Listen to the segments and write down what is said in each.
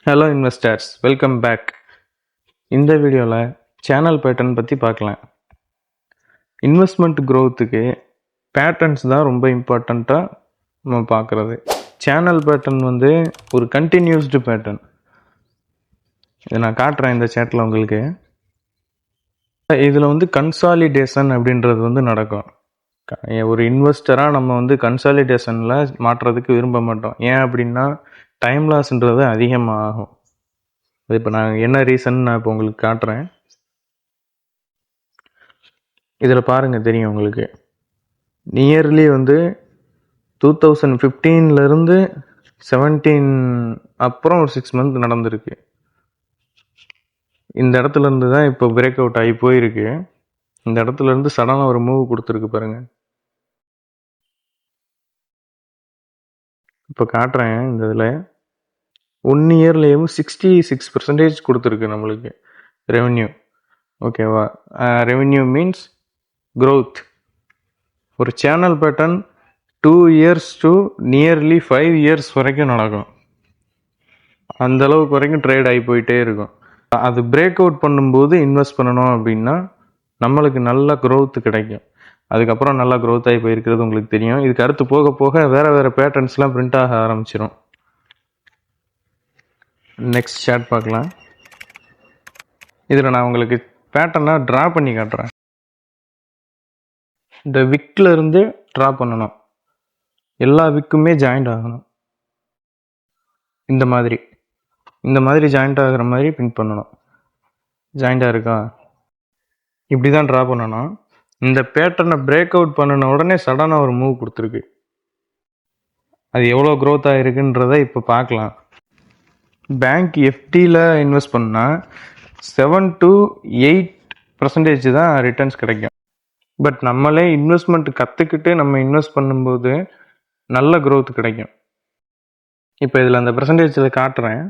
Hello investors, welcome back. இந்த வீடியோவில் channel pattern பற்றி பார்க்கலாம். இன்வெஸ்ட்மெண்ட் க்ரோத்துக்கு பேட்டர்ன்ஸ் தான் ரொம்ப இம்பார்ட்டண்ட்டாக நம்ம பார்க்குறது. சேனல் பேட்டர்ன் வந்து ஒரு கண்டினியூஸ்டு பேட்டர்ன். இதை நான் காட்டுறேன் இந்த சேட்டில் உங்களுக்கு. இதில் வந்து கன்சாலிடேஷன் அப்படின்றது வந்து நடக்கும். ஒரு இன்வெஸ்டராக நம்ம வந்து கன்சாலிடேஷனில் மாற்றுறதுக்கு விரும்ப மாட்டோம். ஏன் அப்படின்னா டைம் லாஸ்ன்றது அதிகமாக ஆகும். அது இப்போ நான் என்ன ரீசன் நான் இப்போ உங்களுக்கு காட்டுறேன். இதில் பாருங்கள், தெரியும் உங்களுக்கு. நியர்லி வந்து 2015லேருந்து 17 அப்புறம் ஒரு 6 மந்த் நடந்திருக்கு. இந்த இடத்துல இருந்து தான் இப்போ பிரேக் அவுட் ஆகி போயிருக்கு. இந்த இடத்துல இருந்து சடனாக ஒரு மூவ் கொடுத்துருக்கு பாருங்க. இப்போ காட்டுறேன். இந்த இதில் 1 இயர்லேயும் 66% கொடுத்துருக்கு நம்மளுக்கு ரெவென்யூ. ஓகேவா? Revenue means growth. ஒரு channel pattern 2 years to nearly 5 years வரைக்கும் நடக்கும். அந்த அளவுக்கு வரைக்கும் ட்ரேட் ஆகி போயிட்டே இருக்கும். அது பிரேக் அவுட் பண்ணும்போது இன்வெஸ்ட் பண்ணணும் அப்படின்னா நம்மளுக்கு நல்ல growth கிடைக்கும். அதுக்கப்புறம் நல்லா growth ஆகி போயிருக்கிறது உங்களுக்கு தெரியும். இதுக்கு அடுத்து போக போக வேற வேற பேட்டர்ன்ஸ்லாம் பிரிண்ட் ஆக ஆரம்பிச்சிடும். நெக்ஸ்ட் சார்ட் பார்க்கலாம். இதில் நான் உங்களுக்கு பேட்டர்னாக ட்ரா பண்ணி காட்டுறேன். இந்த விக்ல இருந்து ட்ரா பண்ணணும். எல்லா விக்குமே ஜாயிண்ட் ஆகணும். இந்த மாதிரி ஜாயிண்ட் ஆகிற மாதிரி பிரிண்ட் பண்ணணும். ஜாயிண்டாக இருக்கா? இப்படி தான் ட்ரா பண்ணணும். இந்த பேட்டர்னை பிரேக் அவுட் பண்ணின உடனே சடனாக ஒரு மூவ் கொடுத்துருக்கு. அது எவ்வளோ க்ரோத் ஆகிருக்குன்றதை இப்போ பார்க்கலாம். பேங்க் எஃப்டியில் இன்வெஸ்ட் பண்ணால் 7 to 8% தான் ரிட்டர்ன்ஸ் கிடைக்கும். பட் நம்மளே இன்வெஸ்ட்மெண்ட் கற்றுக்கிட்டு நம்ம இன்வெஸ்ட் பண்ணும்போது நல்ல growth கிடைக்கும். இப்போ இதில் அந்த பெர்சன்டேஜில் காட்டுறேன்.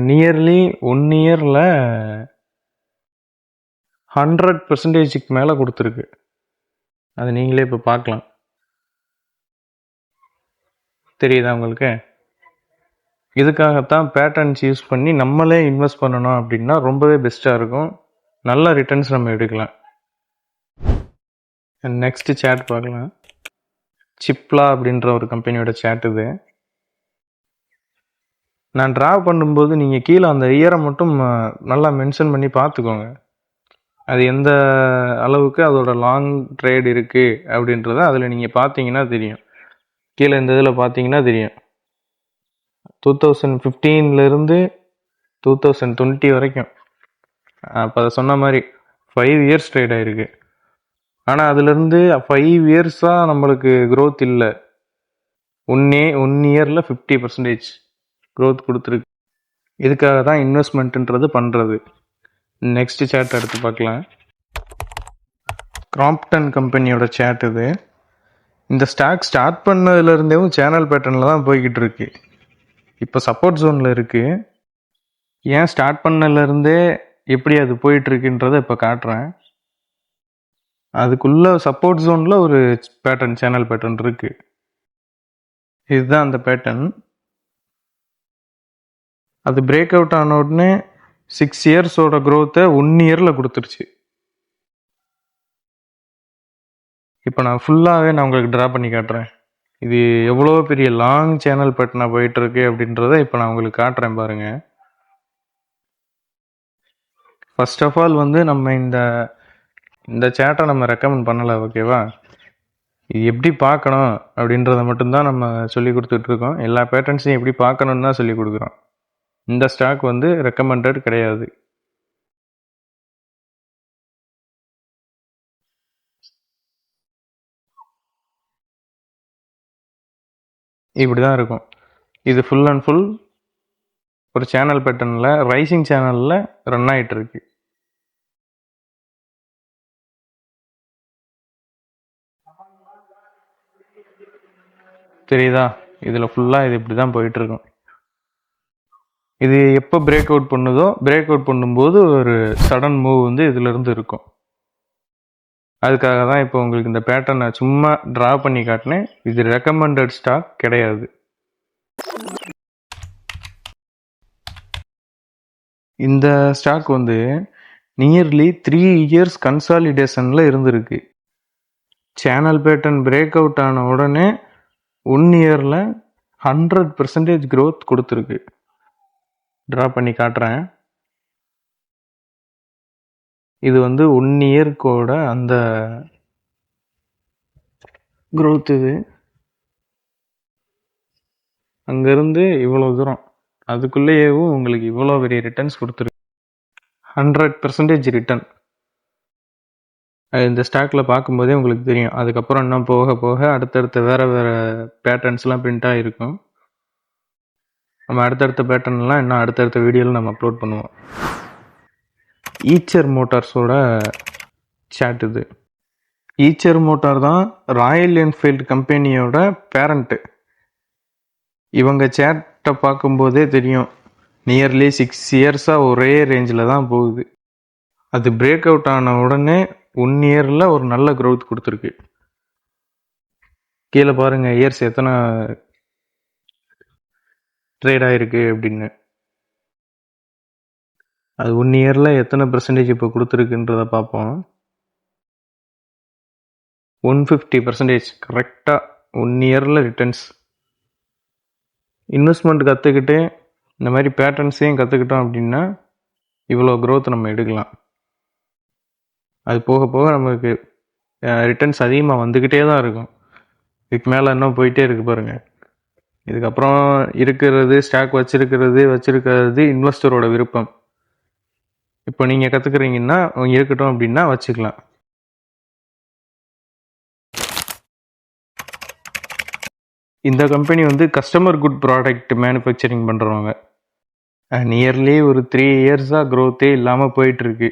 நியர்லி 1 இயரில் 100%க்கு மேலே கொடுத்துருக்கு. அது நீங்களே இப்போ பார்க்கலாம். தெரியுதா உங்களுக்கு? இதுக்காகத்தான் பேட்டர்ன்ஸ் யூஸ் பண்ணி நம்மளே இன்வெஸ்ட் பண்ணணும் அப்படின்னா ரொம்பவே பெஸ்ட்டாக இருக்கும். நல்ல ரிட்டர்ன்ஸ் நம்ம எடுக்கலாம். நெக்ஸ்ட் சேட் பார்க்கலாம். சிப்லா அப்படின்ற ஒரு கம்பெனியோட சேட் இது. நான் ட்ரா பண்ணும்போது நீங்கள் கீழே அந்த இயரை மட்டும் நல்லா மென்ஷன் பண்ணி பார்த்துக்கோங்க. அது எந்த அளவுக்கு அதோட லாங் ட்ரேட் இருக்குது அப்படின்றத அதில் நீங்கள் பார்த்தீங்கன்னா தெரியும். கீழே இந்த இதில் பார்த்தீங்கன்னா தெரியும். 2015லேருந்து 2020 வரைக்கும். அப்போ அதை சொன்ன மாதிரி 5 இயர்ஸ் ட்ரேட் ஆகிருக்கு. ஆனால் அதுலேருந்து 5 இயர்ஸாக நம்மளுக்கு growth இல்லை. 1 இயரில் 50% growth கொடுத்துருக்கு. இதுக்காக தான் இன்வெஸ்ட்மெண்ட்டுன்றது பண்ணுறது. நெக்ஸ்ட் சேட் எடுத்து பார்க்கலாம். கிராம்ப்டன் கம்பெனியோட சேட் இது. இந்த ஸ்டாக் ஸ்டார்ட் பண்ணதுலேருந்தேவும் சேனல் பேட்டர்னில் தான் போய்கிட்டு இருக்கு. இப்போ சப்போர்ட் ஜோனில் இருக்குது. ஏன் ஸ்டார்ட் பண்ணலேருந்தே எப்படி அது போயிட்டுருக்குன்றதை இப்போ காட்டுறேன். அதுக்குள்ளே சப்போர்ட் ஜோனில் ஒரு பேட்டர்ன், சேனல் பேட்டர்ன் இருக்குது. இதுதான் அந்த பேட்டர்ன். அது பிரேக் அவுட் ஆன உடனே 6 இயர்ஸோட growth 1 இயரில் கொடுத்துருச்சு. இப்போ நான் ஃபுல்லாகவே நான் உங்களுக்கு ட்ரா பண்ணி காட்டுறேன். இது எவ்வளோ பெரிய லாங் சேனல் பேட்டர்னாக போயிட்டுருக்கு அப்படின்றத இப்போ நான் உங்களுக்கு காட்டுறேன் பாருங்கள். ஃபர்ஸ்ட் ஆஃப் ஆல் வந்து நம்ம இந்த சேட்டை நம்ம ரெக்கமெண்ட் பண்ணலை, ஓகேவா? இது எப்படி பார்க்கணும் அப்படின்றத மட்டும்தான் நம்ம சொல்லி கொடுத்துட்ருக்கோம். எல்லா பேட்டர்ன்ஸையும் எப்படி பார்க்கணுன்னு தான் சொல்லி கொடுக்குறோம். இந்த ஸ்டாக் வந்து ரெக்கமெண்டட் கிடையாது. இப்படி தான் இருக்கும். இது ஃபுல் அண்ட் ஃபுல் ஒரு சேனல் பேட்டர்னில் ரைசிங் சேனலில் ரன் ஆகிட்டு இருக்கு. தெரியுதா? இதில் ஃபுல்லாக இது இப்படி தான் போயிட்டுருக்கும். இது எப்போ பிரேக் அவுட் பண்ணுதோ, பிரேக் அவுட் பண்ணும்போது ஒரு சடன் மூவ் வந்து இதிலிருந்து இருக்கும். அதுக்காக தான் இப்போ உங்களுக்கு இந்த பேட்டர்னை சும்மா ட்ரா பண்ணி காட்டினேன். இது ரெக்கமெண்டட் ஸ்டாக் கிடையாது. இந்த ஸ்டாக் வந்து நியர்லி 3 இயர்ஸ் கன்சாலிடேஷன்ல இருந்திருக்கு. சேனல் பேட்டர்ன் பிரேக் அவுட் ஆன உடனே 1 இயர்ல 100% growth கொடுத்துருக்கு. ட்ரா பண்ணி காட்டுறேன். இது வந்து 1 இயர்க்கோட அந்த growth. இது அங்கேருந்து இவ்வளோ தூரம் அதுக்குள்ளேயேவும் உங்களுக்கு இவ்வளோ பெரிய ரிட்டர்ன்ஸ் கொடுத்துருக்கு. 100% ரிட்டர்ன் இந்த ஸ்டாக்கில் பார்க்கும்போதே உங்களுக்கு தெரியும். அதுக்கப்புறம் இன்னும் போக போக அடுத்தடுத்த வேறு வேறு பேட்டர்ன்ஸ்லாம் பிரிண்ட்டாக இருக்கும். நம்ம அடுத்தடுத்த பேட்டர்ன்லாம் இன்னும் அடுத்தடுத்த வீடியோவில் நம்ம அப்லோட் பண்ணுவோம். ஈச்சர் மோட்டார்ஸோட சேட் இது. ஈச்சர் மோட்டார் தான் ராயல் என்ஃபீல்டு கம்பெனியோட பேரண்ட்டு. இவங்க சேட்டை பார்க்கும்போதே தெரியும் நியர்லி 6 இயர்ஸாக ஒரே ரேஞ்சில் தான் போகுது. அது பிரேக் அவுட் ஆன உடனே 1 இயரில் ஒரு நல்ல க்ரோத் கொடுத்துருக்கு. கீழே பாருங்கள் இயர்ஸ் எத்தனை ட்ரேட் ஆகிருக்கு அப்படின்னு. அது 1 இயரில் எத்தனை % இப்போ கொடுத்துருக்குன்றத பார்ப்போம். 150% கரெக்டாக 1 இயரில் ரிட்டர்ன்ஸ். இன்வெஸ்ட்மெண்ட் கற்றுக்கிட்டு இந்த மாதிரி பேட்டர்ன்ஸையும் கற்றுக்கிட்டோம் அப்படின்னா இவ்வளோ க்ரோத் நம்ம எடுக்கலாம். அது போக போக நமக்கு ரிட்டர்ன்ஸ் அதிகமாக வந்துக்கிட்டே தான் இருக்கும். இதுக்கு மேலே இன்னும் போயிட்டே இருக்கு பாருங்கள். இதுக்கப்புறம் இருக்கிறது ஸ்டாக் வச்சிருக்கிறது இன்வெஸ்டரோட விருப்பம். இப்போ நீங்கள் கற்றுக்குறீங்கன்னா இருக்கட்டும் அப்படின்னா வச்சுக்கலாம். இந்த கம்பெனி வந்து கஸ்டமர் குட் ப்ராடக்ட் மேனுஃபேக்சரிங் பண்ணுறவங்க. நியர்லி ஒரு 3 இயர்ஸாக க்ரோத்தே இல்லாமல் போயிட்டுருக்கு.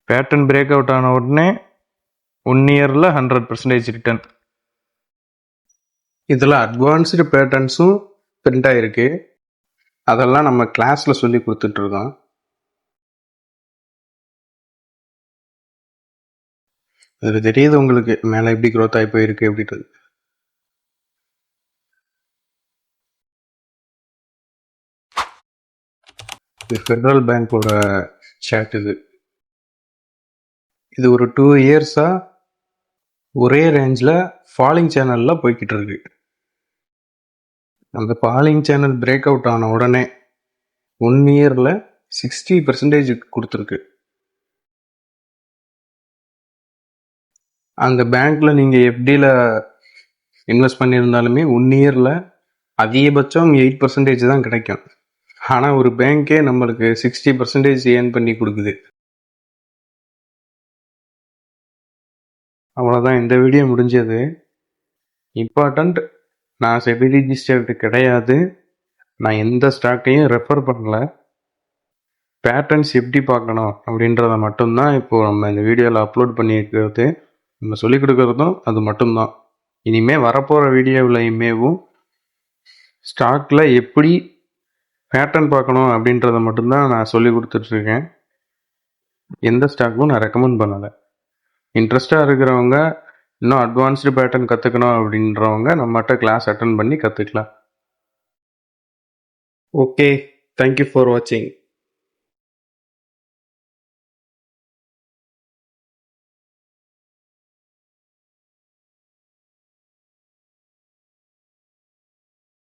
பேட்டர்ன் பிரேக் அவுட் ஆன உடனே 1 இயரில் 100% ரிட்டர்ன். இதில் அட்வான்ஸ்டு பேட்டர்ன்ஸும் பிரிண்ட் ஆகிருக்கு. அதெல்லாம் நம்ம கிளாஸில் சொல்லி கொடுத்துட்ருக்கோம். அது தெரியுது உங்களுக்கு மேலே எப்படி க்ரோத் ஆகி போயிருக்கு அப்படின்றது. இது ஃபெடரல் பேங்கோட சேட். இது ஒரு 2 இயர்ஸாக ஒரே ரேஞ்சில் ஃபாலிங் சேனலில் போய்கிட்டு இருக்கு. அந்த ஃபாலிங் சேனல் பிரேக் அவுட் ஆன உடனே 1 இயரில் 60% கொடுத்துருக்கு. அந்த பேங்க்கில் நீங்கள் எஃப்டியில் இன்வெஸ்ட் பண்ணியிருந்தாலுமே 1 இயரில் அதிகபட்சம் 8% தான் கிடைக்கும். ஆனால் ஒரு பேங்க்கே நம்மளுக்கு 60% ஏர்ன் பண்ணி கொடுக்குது. அவ்வளோதான், இந்த வீடியோ முடிஞ்சது. இம்பார்ட்டண்ட், நான் செபி ரிஜிஸ்டர்டு கிடையாது. நான் எந்த ஸ்டாக்கையும் ரெஃபர் பண்ணல. பேட்டர்ன்ஸ் எப்படி பார்க்கணும் அப்படின்றத மட்டும்தான் இப்போது நம்ம இந்த வீடியோவில் அப்லோட் பண்ணியிருக்கிறது. நம்ம சொல்லிக் கொடுக்குறதும் அது மட்டும்தான். இனிமேல் வரப்போகிற வீடியோவிலையுமேவும் ஸ்டாக்கில் எப்படி பேட்டர்ன் பார்க்கணும் அப்படின்றத மட்டும்தான் நான் சொல்லி கொடுத்துட்ருக்கேன். எந்த ஸ்டாக்கும் நான் ரெக்கமெண்ட் பண்ணலை. இன்ட்ரெஸ்டாக இருக்கிறவங்க, இன்னும் அட்வான்ஸ்டு பேட்டர்ன் கற்றுக்கணும் அப்படின்றவங்க நம்மகிட்ட கிளாஸ் அட்டன் பண்ணி கற்றுக்கலாம். ஓகே, தேங்க்யூ ஃபார் வாட்சிங்.